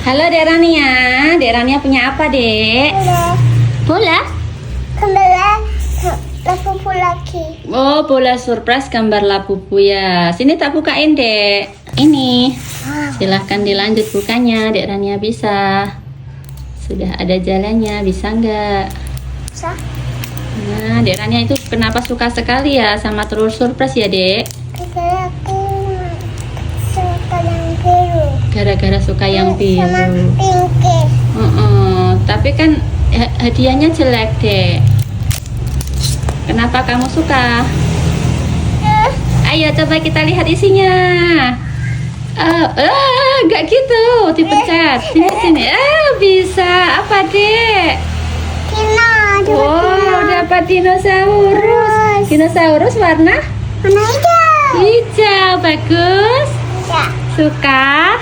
Halo Dek Rania. Dek Rania punya apa, Dek? Bola? Gambar lapu lagi. Oh, bola surprise gambar labubu ya. Sini tak bukain, Dek. Ini. Silahkan dilanjut bukanya, Dek Rania bisa. Sudah ada jalannya, bisa nggak? Bisa. Nah, Dek Rania itu kenapa suka sekali ya sama telur surprise ya, Dek? Gara-gara aku suka yang biru. Gara-gara suka yang Sama biru. pinky. Tapi kan hadiahnya jelek, Dek. Kenapa kamu suka? Ayo coba kita lihat isinya. Nggak gitu, dipencet. Sini. Bisa. Apa, Dek? Tina. Wow, dapat dinosaurus. Dinosaurus warna Mana hijau? hijau, bagus. Ya. Suka?